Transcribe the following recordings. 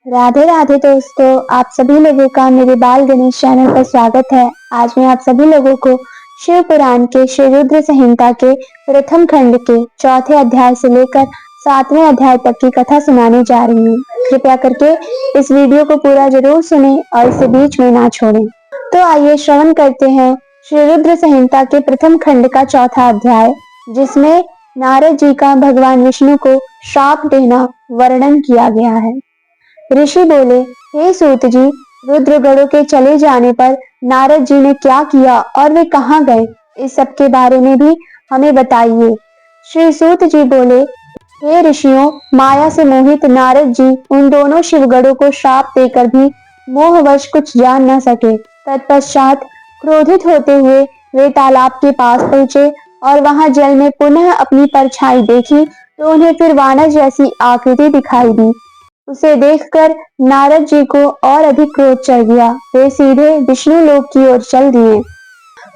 राधे राधे दोस्तों, आप सभी लोगों का मेरे बाल गणेश चैनल पर स्वागत है। आज मैं आप सभी लोगों को शिव पुराण के श्री रुद्र संहिता के प्रथम खंड के चौथे अध्याय से लेकर 7वें अध्याय तक की कथा सुनाने जा रही हूँ। कृपया करके इस वीडियो को पूरा जरूर सुनें और इसे बीच में ना छोड़ें। तो आइए श्रवण करते हैं श्री रुद्र संहिता के प्रथम खंड का चौथा अध्याय, जिसमें नारद जी का भगवान विष्णु को श्राप देना वर्णन किया गया है। ऋषि बोले, हे सूत जी, रुद्रगढ़ों के चले जाने पर नारद जी ने क्या किया और वे कहाँ गए, इस सब के बारे में भी हमें बताइए। श्री सूत जी बोले, हे ऋषियों, माया से मोहित नारद जी उन दोनों शिवगढ़ों को श्राप देकर भी मोहवश कुछ जान न सके। तत्पश्चात क्रोधित होते हुए वे तालाब के पास पहुंचे और वहां जल में पुनः अपनी परछाई देखी तो उन्हें फिर वानर जैसी आकृति दिखाई दी। उसे देखकर नारद जी को और अधिक क्रोध चढ़ गया। वे सीधे विष्णु लोक की ओर चल दिए।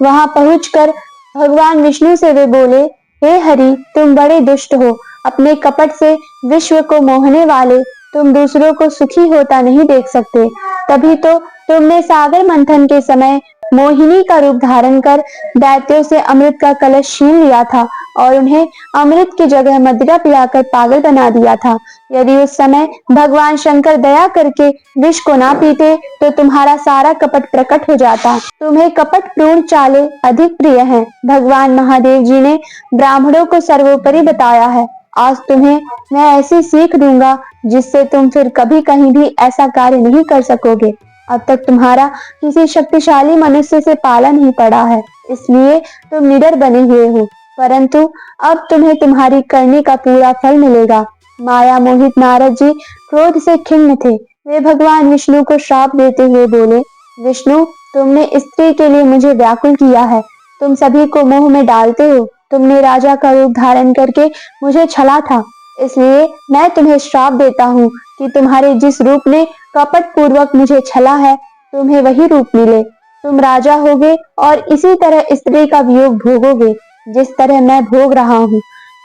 वहां पहुंचकर भगवान विष्णु से वे बोले, हे हरि, तुम बड़े दुष्ट हो। अपने कपट से विश्व को मोहने वाले तुम दूसरों को सुखी होता नहीं देख सकते। तभी तो तुमने सागर मंथन के समय मोहिनी का रूप धारण कर दैत्यों से अमृत का कलश छीन लिया था और उन्हें अमृत की जगह मदिरा पिलाकर पागल बना दिया था। यदि उस समय भगवान शंकर दया करके विष को ना पीते तो तुम्हारा सारा कपट प्रकट हो जाता। तुम्हें कपट पूर्ण चालें अधिक प्रिय हैं। भगवान महादेव जी ने ब्राह्मणों को सर्वोपरि बताया है। आज तुम्हें मैं ऐसी सीख दूंगा जिससे तुम फिर कभी कहीं भी ऐसा कार्य नहीं कर सकोगे। अब तक तुम्हारा किसी शक्तिशाली मनुष्य से पाला नहीं पड़ा है, इसलिए तुम निडर बने हुए हो, परंतु अब तुम्हें तुम्हारी करने का पूरा फल मिलेगा। माया मोहित नारद जी क्रोध से खिन्न थे। वे भगवान विष्णु को श्राप देते हुए बोले, विष्णु, तुमने स्त्री के लिए मुझे व्याकुल किया है। तुम सभी को मोह में डालते हो। तुमने राजा का रूप धारण करके मुझे छला था, इसलिए मैं तुम्हें श्राप देता हूँ कि तुम्हारे जिस रूप ने कपट पूर्वक मुझे छला है, तुम्हें वही रूप मिले। तुम राजा होगे और इसी तरह स्त्री का वियोग भोगोगे जिस तरह मैं भोग रहा हूँ।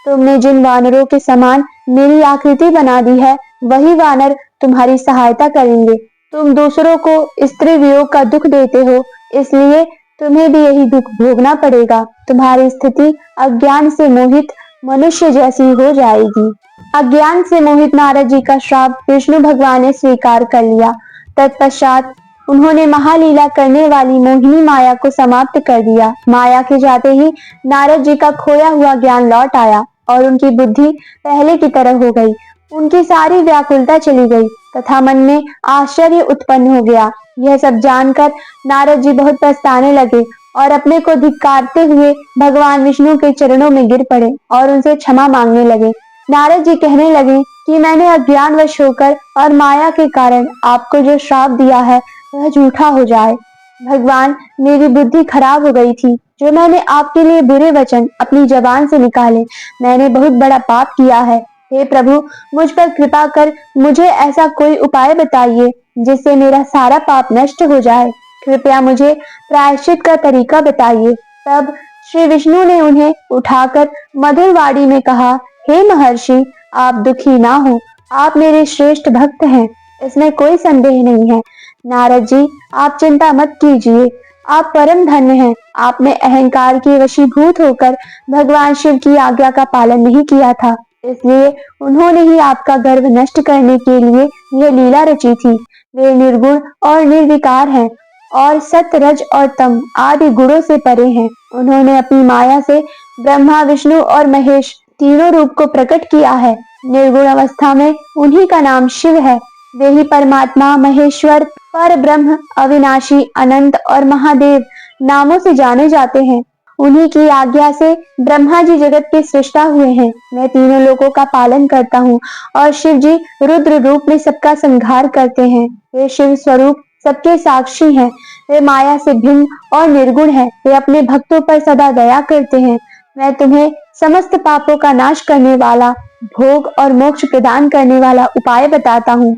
तुमने जिन वानरों के समान मेरी आकृति बना दी है, वही वानर तुम्हारी सहायता करेंगे। तुम दूसरों को स्त्री वियोग का दुख देते हो, इसलिए तुम्हें भी यही दुख भोगना पड़ेगा। तुम्हारी स्थिति अज्ञान से मोहित मनुष्य जैसी हो जाएगी। अज्ञान से मोहित नारद जी का श्राप विष्णु भगवान ने स्वीकार कर लिया। तत्पश्चात उन्होंने महालीला करने वाली मोहिनी माया को समाप्त कर दिया। माया के जाते ही नारद जी का खोया हुआ ज्ञान लौट आया और उनकी बुद्धि पहले की तरह हो गई। उनकी सारी व्याकुलता चली गई तथा मन में आश्चर्य उत्पन्न हो गया। यह सब जानकर नारद जी बहुत पछताने लगे और अपने को धिक्कारते हुए भगवान विष्णु के चरणों में गिर पड़े और उनसे क्षमा मांगने लगे। नारद जी कहने लगे कि मैंने अज्ञानवश होकर और माया के कारण आपको जो श्राप दिया है वह झूठा हो जाए। भगवान, मेरी बुद्धि खराब हो गई थी। जो मैंने आपके लिए बुरे वचन अपनी जबान से निकाले, मैंने बहुत बड़ा पाप किया है। हे प्रभु, मुझ पर कृपा कर मुझे ऐसा कोई उपाय बताइए जिससे मेरा सारा पाप नष्ट हो जाए। कृपया मुझे प्रायश्चित का तरीका बताइए। तब श्री विष्णु ने उन्हें उठाकर मधुर वाणी में कहा, हे महर्षि, आप दुखी ना हो। आप मेरे श्रेष्ठ भक्त हैं, इसमें कोई संदेह नहीं है। नारद जी, आप चिंता मत कीजिए। आप परम धन्य हैं। आपने अहंकार के वशीभूत होकर भगवान शिव की आज्ञा का पालन नहीं किया था, इसलिए उन्होंने ही आपका गर्व नष्ट करने के लिए यह लीला रची थी। वे निर्गुण और निर्विकार हैं और सत्य, रज और तम आदि गुणों से परे हैं। उन्होंने अपनी माया से ब्रह्मा, विष्णु और महेश तीनों रूप को प्रकट किया है। निर्गुण अवस्था में उन्हीं का नाम शिव है। वे ही परमात्मा, महेश्वर, पर ब्रह्म, अविनाशी, अनंत और महादेव नामों से जाने जाते हैं। उन्हीं की आज्ञा से ब्रह्मा जी जगत के सृष्टा हुए हैं। मैं तीनों लोकों का पालन करता हूँ और शिव जी रुद्र रूप में सबका संहार करते हैं। वे शिव स्वरूप सबके साक्षी हैं। वे माया से भिन्न और निर्गुण हैं। वे अपने भक्तों पर सदा दया करते हैं। मैं तुम्हें समस्त पापों का नाश करने वाला, भोग और मोक्ष प्रदान करने वाला उपाय बताता हूँ।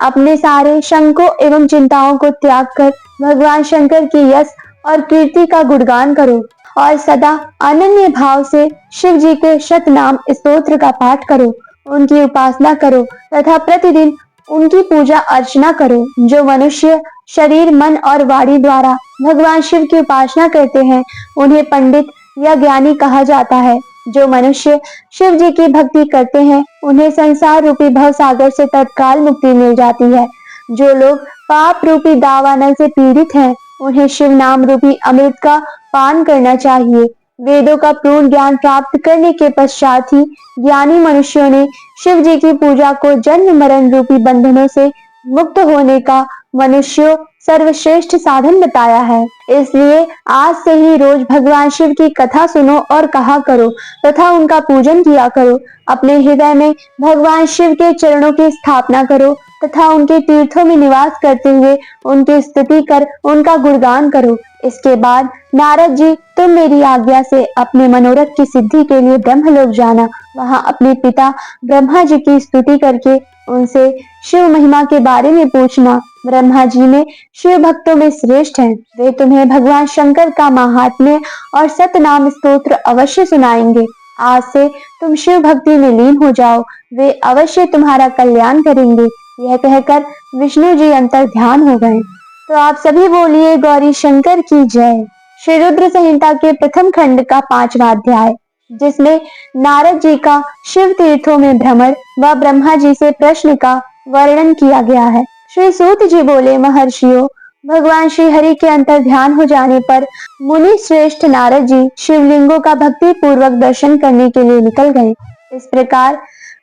अपने सारे शंकों एवं चिंताओं को त्याग कर भगवान शंकर की यश और कीर्ति का गुणगान करो और सदा अनन्य भाव से शिव जी के शत नाम स्तोत्र का पाठ करो। उनकी उपासना करो तथा प्रतिदिन उनकी पूजा अर्चना करो। जो मनुष्य शरीर, मन और वाणी द्वारा भगवान शिव की उपासना करते हैं, उन्हें पंडित या ज्ञानी कहा जाता है। जो मनुष्य शिव जी की भक्ति करते हैं, उन्हें संसार रूपी भव सागर से तत्काल मुक्ति मिल जाती है। जो लोग पाप रूपी दावानल से पीड़ित हैं, उन्हें शिव नाम रूपी अमृत का पान करना चाहिए। वेदों का पूर्ण ज्ञान प्राप्त करने के पश्चात ही ज्ञानी मनुष्यों ने शिव जी की पूजा को जन्म मरण रूपी बंधनों से मुक्त होने का मनुष्यों सर्वश्रेष्ठ साधन बताया है। इसलिए आज से ही रोज भगवान शिव की कथा सुनो और कहा करो तथा उनका पूजन किया करो। अपने हृदय में भगवान शिव के चरणों की स्थापना करो तथा उनके तीर्थों में निवास करते हुए उनकी स्तुति कर उनका गुणगान करो। इसके बाद नारद जी, तुम मेरी आज्ञा से अपने मनोरथ की सिद्धि के लिए ब्रह्मलोक जाना। वहां अपने पिता ब्रह्मा जी की स्तुति करके उनसे शिव महिमा के बारे में पूछना। ब्रह्मा जी में शिव भक्तों में श्रेष्ठ हैं। वे तुम्हें भगवान शंकर का महात्म्य और सतनाम स्तोत्र अवश्य सुनाएंगे। आज से तुम शिव भक्ति में लीन हो जाओ, वे अवश्य तुम्हारा कल्याण करेंगे। यह कहकर विष्णु जी अंतर ध्यान हो गए। तो आप सभी बोलिए गौरी शंकर की जय। श्री रुद्र संहिता के प्रथम खंड का 5वां अध्याय, जिसमें नारद जी का शिव तीर्थों में भ्रमण व ब्रह्मा जी से प्रश्न का वर्णन किया गया है। श्री सूत जी बोले, महर्षियों, भगवान श्री हरि के अंतर ध्यान हो जाने पर मुनि श्रेष्ठ नारद जी शिवलिंगों का भक्ति पूर्वक दर्शन करने के लिए निकल गए। इस प्रकार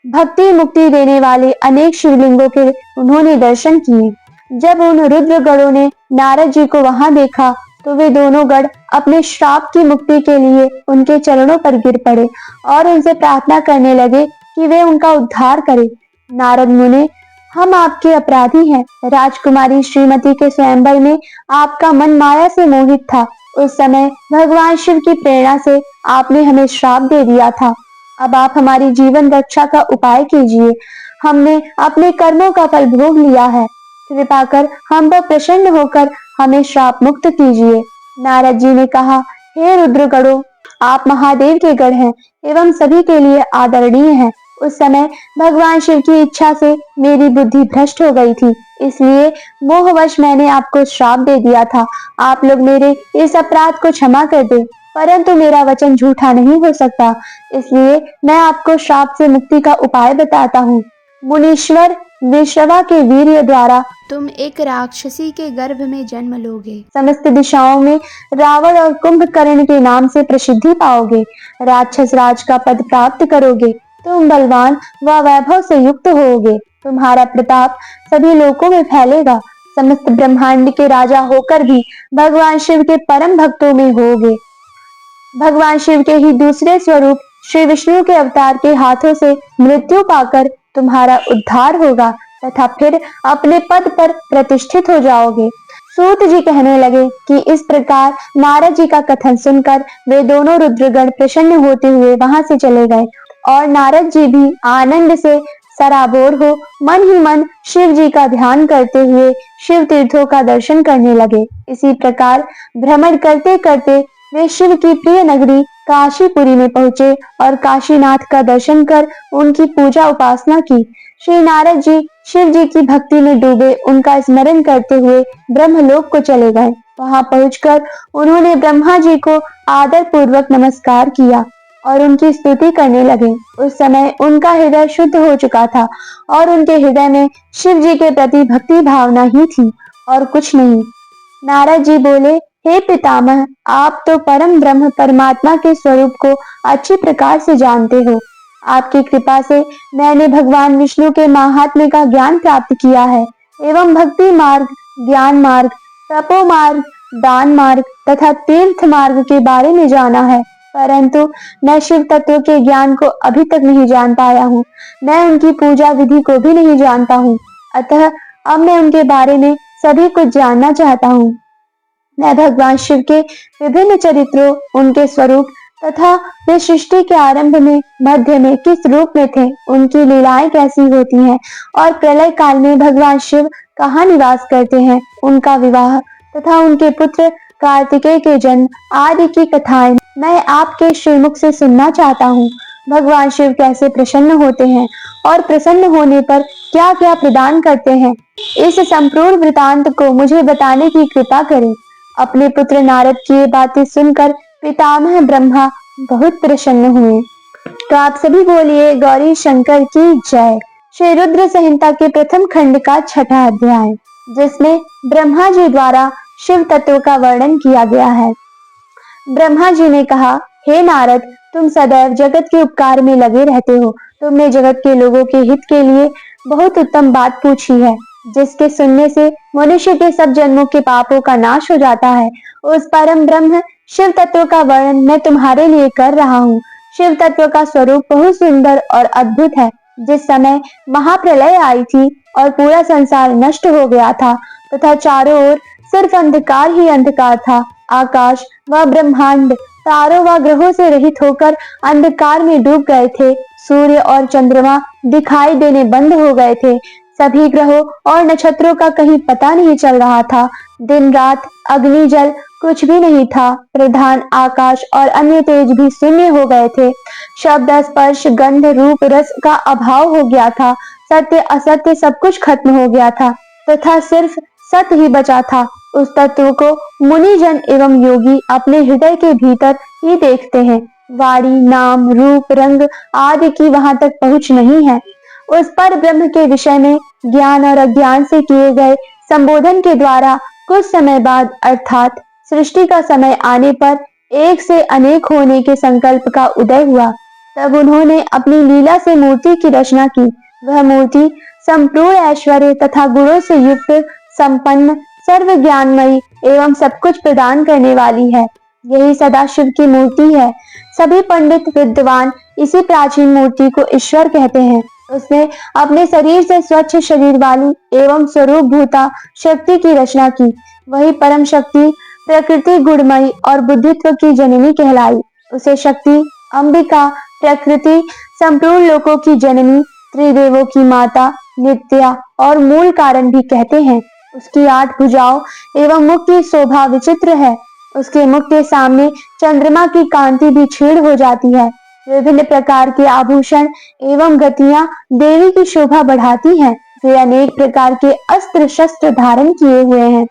भक्ति मुक्ति देने वाले अनेक शिवलिंगों के उन्होंने दर्शन किए। जब उन रुद्र गणों ने नारद जी को वहां देखा तो वे दोनों गण अपने श्राप की मुक्ति के लिए उनके चरणों पर गिर पड़े और उनसे प्रार्थना करने लगे कि वे उनका उद्धार करें। नारद मुने, हम आपके अपराधी हैं। राजकुमारी श्रीमती के स्वयंवर में आपका मन माया से मोहित था। उस समय भगवान शिव की प्रेरणा से आपने हमें श्राप दे दिया था। अब आप हमारी जीवन रक्षा का उपाय कीजिए। हमने अपने कर्मों का फल भोग लिया है। कृपा कर हम पर प्रसन्न होकर हमें श्राप मुक्त कीजिए। नारद जी ने कहा, हे रुद्रगणों, आप महादेव के गण हैं एवं सभी के लिए आदरणीय हैं। उस समय भगवान शिव की इच्छा से मेरी बुद्धि भ्रष्ट हो गई थी, इसलिए मोहवश मैंने आपको श्राप दे दिया था। आप लोग मेरे इस अपराध को क्षमा कर दे, परंतु मेरा वचन झूठा नहीं हो सकता, इसलिए मैं आपको श्राप से मुक्ति का उपाय बताता हूँ। मुनीश्वर विश्रवा के वीर्य द्वारा तुम एक राक्षसी के गर्भ में जन्म लोगे। समस्त दिशाओं में रावण और कुंभकर्ण के नाम से प्रसिद्धि पाओगे। राक्षस राज का पद प्राप्त करोगे। तुम बलवान व वैभव से युक्त होगे। तुम्हारा प्रताप सभी लोकों में फैलेगा। समस्त ब्रह्मांड के राजा होकर भी भगवान शिव के परम भक्तों में होगे। भगवान शिव के ही दूसरे स्वरूप श्री विष्णु के अवतार के हाथों से मृत्यु पाकर तुम्हारा उद्धार होगा तथा फिर अपने पद पर प्रतिष्ठित हो जाओगे। सूत जी कहने लगे कि इस प्रकार नारद जी का कथन सुनकर वे दोनों रुद्रगण प्रसन्न होते हुए वहां से चले गए और नारद जी भी आनंद से सराबोर हो मन ही मन शिव जी का ध्यान करते हुए शिव तीर्थों का दर्शन करने लगे। इसी प्रकार भ्रमण करते करते वे शिव की प्रिय नगरी काशीपुरी में पहुंचे और काशीनाथ का दर्शन कर उनकी पूजा उपासना की। श्री नारद जी शिव जी की भक्ति में डूबे उनका स्मरण करते हुए ब्रह्मलोक को चले गए। वहां पहुंचकर उन्होंने ब्रह्मा जी को आदर पूर्वक नमस्कार किया और उनकी स्तुति करने लगे। उस समय उनका हृदय शुद्ध हो चुका था और उनके हृदय में शिव जी के प्रति भक्ति भावना ही थी और कुछ नहीं। नारद जी बोले, हे पितामह, आप तो परम ब्रह्म परमात्मा के स्वरूप को अच्छी प्रकार से जानते हो। आपकी कृपा से मैंने भगवान विष्णु के महात्म्य का ज्ञान प्राप्त किया है एवं भक्ति मार्ग, ज्ञान मार्ग, तपो मार्ग, दान मार्ग तथा तीर्थ मार्ग के बारे में जाना है, परंतु मैं शिव तत्व के ज्ञान को अभी तक नहीं जान पाया हूँ। मैं उनकी पूजा विधि को भी नहीं जानता हूँ, अतः अब मैं उनके बारे में सभी कुछ जानना चाहता हूँ। मैं भगवान शिव के विभिन्न चरित्रों, उनके स्वरूप तथा वे सृष्टि के आरंभ में, मध्य में किस रूप में थे, उनकी लीलाएं कैसी होती हैं और प्रलय काल में भगवान शिव कहाँ निवास करते हैं, उनका विवाह तथा उनके पुत्र कार्तिकेय के जन्म आदि की कथाएं मैं आपके श्रीमुख से सुनना चाहता हूँ। भगवान शिव कैसे प्रसन्न होते हैं और प्रसन्न होने पर क्या क्या प्रदान करते हैं, इस संपूर्ण वृतांत को मुझे बताने की कृपा करें। अपने पुत्र नारद की ये बातें सुनकर पितामह ब्रह्मा बहुत प्रसन्न हुए। तो आप सभी बोलिए गौरी शंकर की जय। श्री रुद्र संहिता के प्रथम खंड का छठा अध्याय, जिसमें ब्रह्मा जी द्वारा शिव तत्व का वर्णन किया गया है। ब्रह्मा जी ने कहा, हे नारद, तुम सदैव जगत के उपकार में लगे रहते हो। तुमने जगत के लोगों के हित के लिए बहुत उत्तम बात पूछी है, जिसके सुनने से मनुष्य के सब जन्मों के पापों का नाश हो जाता है। उस परम ब्रह्म शिव तत्व का वर्णन मैं तुम्हारे लिए कर रहा हूँ। शिव तत्व का स्वरूप बहुत सुंदर और अद्भुत है। जिस समय महाप्रलय आई थी और पूरा संसार नष्ट हो गया था तथा चारों ओर सिर्फ अंधकार ही अंधकार था, आकाश व ब्रह्मांड तारों व ग्रहों से रहित होकर अंधकार में डूब गए थे। सूर्य और चंद्रमा दिखाई देने बंद हो गए थे। सभी ग्रहों और नक्षत्रों का कहीं पता नहीं चल रहा था। दिन रात अग्नि जल कुछ भी नहीं था। प्रधान आकाश और अन्य तेज भी शून्य हो गए थे। शब्द स्पर्श गंध रूप रस का अभाव हो गया था। सत्य असत्य सब कुछ खत्म हो गया था तथा सिर्फ सत्य ही बचा था। उस तत्व को मुनिजन एवं योगी अपने हृदय के भीतर ही देखते हैं। वाणी नाम रूप रंग आदि की वहां तक पहुंच नहीं है। उस पर ब्रह्म के विषय में ज्ञान और अज्ञान से किए गए संबोधन के द्वारा कुछ समय बाद अर्थात सृष्टि का समय आने पर एक से अनेक होने के संकल्प का उदय हुआ। तब उन्होंने अपनी लीला से मूर्ति की रचना की। वह मूर्ति संपूर्ण ऐश्वर्य तथा गुणों से युक्त, संपन्न, सर्व ज्ञानमयी एवं सब कुछ प्रदान करने वाली है। यही सदाशिव की मूर्ति है। सभी पंडित विद्वान इसी प्राचीन मूर्ति को ईश्वर कहते हैं। उसने अपने शरीर से स्वच्छ शरीर वाली एवं स्वरूप भूता शक्ति की रचना की। वही परम शक्ति प्रकृति गुणमयी और बुद्धित्व की जननी कहलाई। उसे शक्ति, अंबिका, प्रकृति, संपूर्ण लोकों की जननी, त्रिदेवों की माता, नित्या और मूल कारण भी कहते हैं। उसकी 8 भुजाओं एवं मुख की शोभा विचित्र है। उसके मुख के सामने चंद्रमा की कांति भी क्षीण हो जाती है। विभिन्न प्रकार के आभूषण एवं गतियां देवी की शोभा बढ़ाती हैं। वे अनेक प्रकार के अस्त्र शस्त्र धारण किए हुए हैं।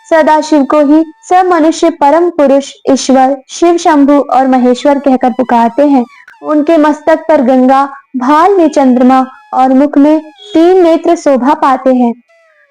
सदाशिव को ही सब मनुष्य परम पुरुष ईश्वर शिव शंभु और महेश्वर कहकर पुकारते हैं। उनके मस्तक पर गंगा, भाल में चंद्रमा और मुख में 3 नेत्र शोभा पाते हैं।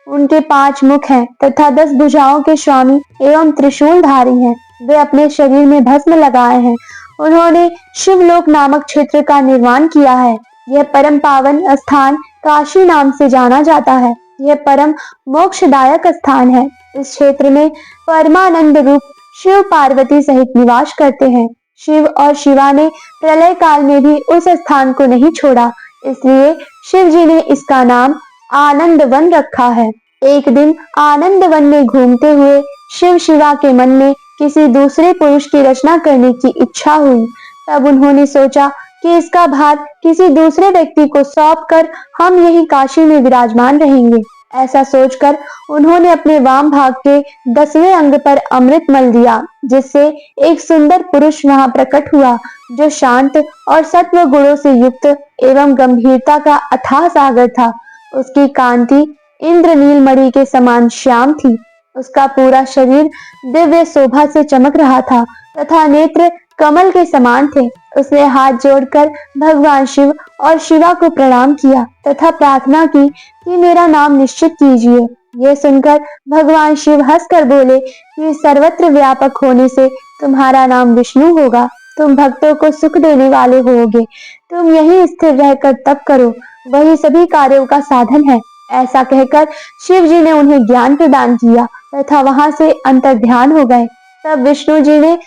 उनके 5 मुख हैं तथा 10 भुजाओं के स्वामी एवं त्रिशूलधारी हैं। वे अपने शरीर में भस्म लगाए हैं। उन्होंने शिवलोक नामक क्षेत्र का निर्माण किया है। यह परम पावन स्थान काशी नाम से जाना जाता है। यह परम मोक्षदायक स्थान है। इस क्षेत्र में परमानंद रूप शिव पार्वती सहित निवास करते हैं। शिव और शिवा ने प्रलय काल में भी उस स्थान को नहीं छोड़ा, इसलिए शिव जी ने इसका नाम आनंद वन रखा है। एक दिन आनंद वन में घूमते हुए शिव शिवा के मन में किसी दूसरे पुरुष की रचना करने की इच्छा हुई। तब उन्होंने सोचा कि इसका भार किसी दूसरे व्यक्ति को सौंपकर हम यही काशी में विराजमान रहेंगे। ऐसा सोचकर उन्होंने अपने वाम भाग के 10वें अंग पर अमृत मल दिया, जिससे एक सुंदर पुरुष वहां प्रकट हुआ, जो शांत और सत्व गुणों से युक्त एवं गंभीरता का अथाह सागर था। उसकी कांति इंद्रनील मणि के समान श्याम थी। उसका पूरा शरीर दिव्य शोभा से चमक रहा था तथा नेत्र कमल के समान थे। उसने हाथ जोड़कर भगवान शिव और शिवा को प्रणाम किया तथा प्रार्थना की कि मेरा नाम निश्चित कीजिए। यह सुनकर भगवान शिव हंसकर बोले कि सर्वत्र व्यापक होने से तुम्हारा नाम विष्णु होगा। तुम भक्तों को सुख देने वाले होगे। तुम यहीं स्थिर रहकर तप करो, वही सभी कार्यों का साधन है। ऐसा कहकर शिव जी ने उन्हें ज्ञान प्रदान किया तथा वहां से अंतर ध्यान हो गए। तब विष्णु जी ने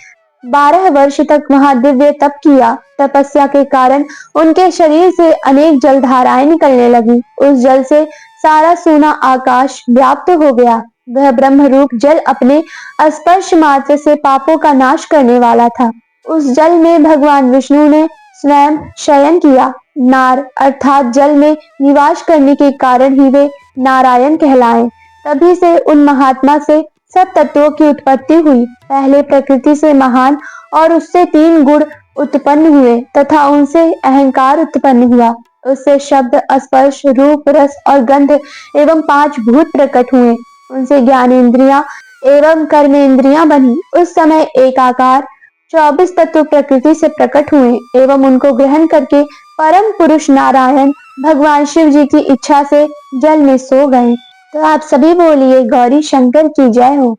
12 वर्ष तक वहां दिव्य तप किया। तपस्या के कारण उनके शरीर से अनेक जलधाराएं निकलने लगी। उस जल से सारा सोना आकाश व्याप्त हो गया। वह ब्रह्म रूप जल अपने स्पर्श मात्र से पापों का नाश करने वाला था। उस जल में भगवान विष्णु ने स्वयं शयन किया। नार अर्थात जल में निवास करने के कारण ही वे नारायण कहलाए। तभी से उन महात्मा से सब तत्वों की उत्पत्ति हुई। पहले प्रकृति से महान और उससे 3 गुण उत्पन्न हुए तथा उनसे अहंकार उत्पन्न हुआ। उससे शब्द, स्पर्श, रूप, रस और गंध एवं 5 भूत प्रकट हुए। उनसे ज्ञानेंद्रियां एवं कर्मेंद्रियां बनी। उस समय एक आकार 24 तत्व प्रकृति से प्रकट हुए एवं उनको ग्रहण करके परम पुरुष नारायण भगवान शिव जी की इच्छा से जल में सो गए। तो आप सभी बोलिए गौरी शंकर की जय हो।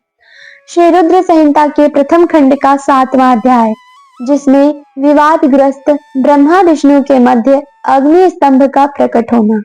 श्री रुद्र संहिता के प्रथम खंड का 7वां अध्याय, जिसमें विवादग्रस्त ब्रह्मा विष्णु के मध्य अग्नि स्तंभ का प्रकट होना।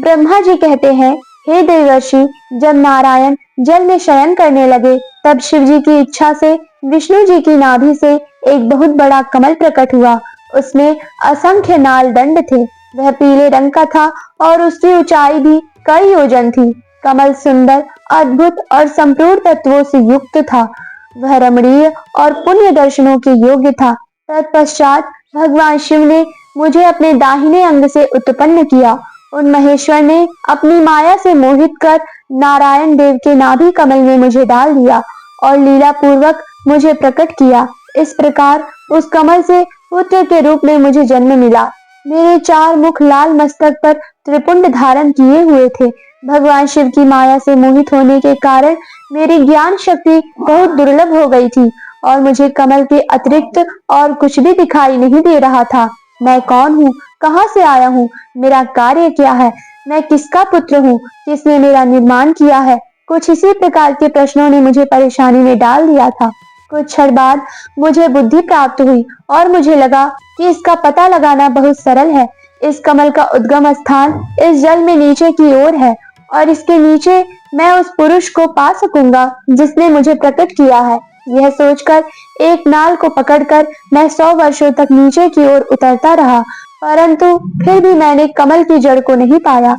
ब्रह्मा जी कहते हैं, हे देवर्षि, जब नारायण जल में शयन करने लगे तब शिव जी की इच्छा से विष्णु जी की नाभि से एक बहुत बड़ा कमल प्रकट हुआ। उसमें असंख्य नाल दंड थे। वह पीले रंग का था और उसकी ऊंचाई भी कई योजन थी। कमल सुंदर, अद्भुत और संपूर्ण तत्वों से युक्त था। वह रमणीय और पुण्य दर्शनों के योग्य था। तत्पश्चात भगवान शिव ने मुझे अपने दाहिने अंग से उत्पन्न किया। उन महेश्वर ने अपनी माया से मोहित कर नारायण देव के नाभि कमल में मुझे डाल दिया और लीला पूर्वक मुझे प्रकट किया। इस प्रकार उस कमल से पुत्र के रूप में मुझे जन्म मिला। मेरे 4 मुख लाल मस्तक पर त्रिपुंड धारण किए हुए थे। भगवान शिव की माया से मोहित होने के कारण मेरी ज्ञान शक्ति बहुत दुर्लभ हो गई थी और मुझे कमल के अतिरिक्त और कुछ भी दिखाई नहीं दे रहा था। मैं कौन हूँ, कहाँ से आया हूँ, मेरा कार्य क्या है, मैं किसका पुत्र हूँ, किसने मेरा निर्माण किया है, कुछ इसी प्रकार के प्रश्नों ने मुझे परेशानी में डाल दिया था। कुछ क्षण बाद मुझे बुद्धि प्राप्त हुई और मुझे लगा कि इसका पता लगाना बहुत सरल है। इस कमल का उद्गम स्थान इस जल में नीचे की ओर है और इसके नीचे मैं उस पुरुष को पा सकूंगा जिसने मुझे प्रकट किया है। यह सोचकर एक नाल को पकड़कर मैं 100 वर्षों तक नीचे की ओर उतरता रहा, परंतु फिर भी मैंने कमल की जड़ को नहीं पाया।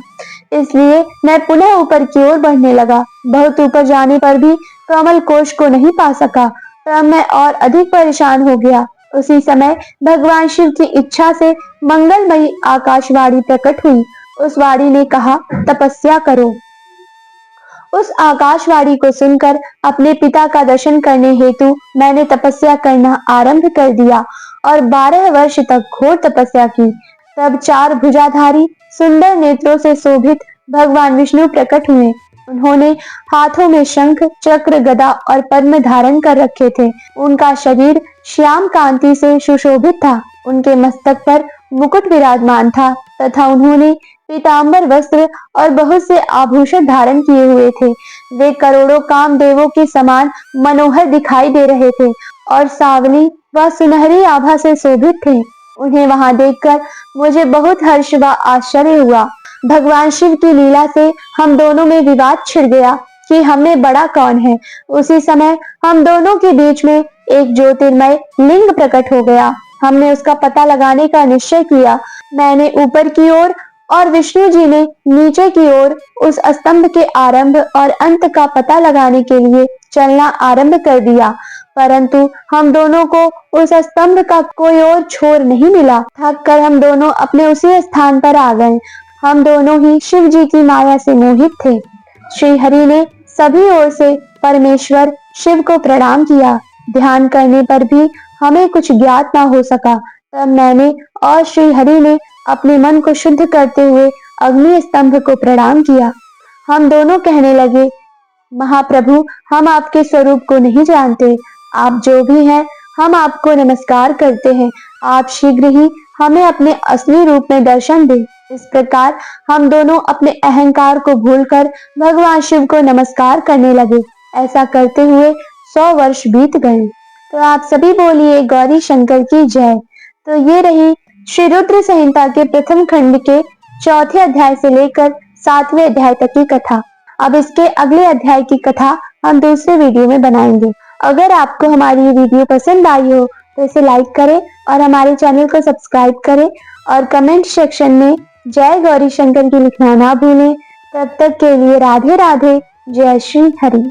इसलिए मैं पुनः ऊपर की ओर बढ़ने लगा। बहुत ऊपर जाने पर भी कमल कोश को नहीं पा सका। तब मैं और अधिक परेशान हो गया। उसी समय भगवान शिव की इच्छा से मंगलमयी आकाशवाणी प्रकट हुई। उस वाणी ने कहा, तपस्या करो। उस आकाशवाणी को सुनकर अपने पिता का दर्शन करने हेतु मैंने तपस्या करना आरंभ कर दिया और 12 वर्ष तक घोर तपस्या की। तब 4 भुजाधारी सुंदर नेत्रों से शोभित भगवान विष्णु प्रकट हुए। उन्होंने हाथों में शंख, चक्र, गदा और पद्म धारण कर रखे थे। उनका शरीर श्याम कांति से सुशोभित था। उनके मस्तक पर मुकुट विराजमान था तथा उन्होंने पीतांबर वस्त्र और बहुत से आभूषण धारण किए हुए थे। वे करोड़ों कामदेवों के समान मनोहर दिखाई दे रहे थे और सावली व सुनहरी आभा से शोभित थे। उन्हें वहां देखकर मुझे बहुत हर्ष व आश्चर्य हुआ। भगवान शिव की लीला से हम दोनों में विवाद छिड़ गया कि हम में बड़ा कौन है। उसी समय हम दोनों के बीच में एक ज्योतिर्मय लिंग प्रकट हो गया। हमने उसका पता लगाने का निश्चय किया। मैंने ऊपर की ओर और विष्णु जी ने नीचे की ओर उस स्तंभ के आरंभ और अंत का पता लगाने के लिए चलना आरंभ कर दिया, परंतु हम दोनों को उस स्तंभ का कोई और छोर नहीं मिला। थक कर हम दोनों अपने उसी स्थान पर आ गए। हम दोनों ही शिव जी की माया से मोहित थे। श्री हरि ने सभी ओर से परमेश्वर शिव को प्रणाम किया। ध्यान करने पर भी हमें कुछ ज्ञात ना हो सका। तब मैंने और श्री हरि ने अपने मन को शुद्ध करते हुए अग्नि स्तंभ को प्रणाम किया। हम दोनों कहने लगे, महाप्रभु, हम आपके स्वरूप को नहीं जानते। आप जो भी हैं, हम आपको नमस्कार करते हैं। आप शीघ्र ही हमें अपने असली रूप में दर्शन दें। इस प्रकार हम दोनों अपने अहंकार को भूलकर भगवान शिव को नमस्कार करने लगे। ऐसा करते हुए 100 वर्ष बीत गए। तो आप सभी बोलिए गौरी शंकर की जय। तो ये रही श्री रुद्र संहिता के प्रथम खंड के 4थे अध्याय से लेकर 7वें अध्याय तक की कथा। अब इसके अगले अध्याय की कथा हम दूसरे वीडियो में बनाएंगे। अगर आपको हमारी ये वीडियो पसंद आई हो तो इसे लाइक करें और हमारे चैनल को सब्सक्राइब करें और कमेंट सेक्शन में जय गौरी शंकर की लिखना ना भूलें। तब तक के लिए राधे राधे, जय श्री हरि।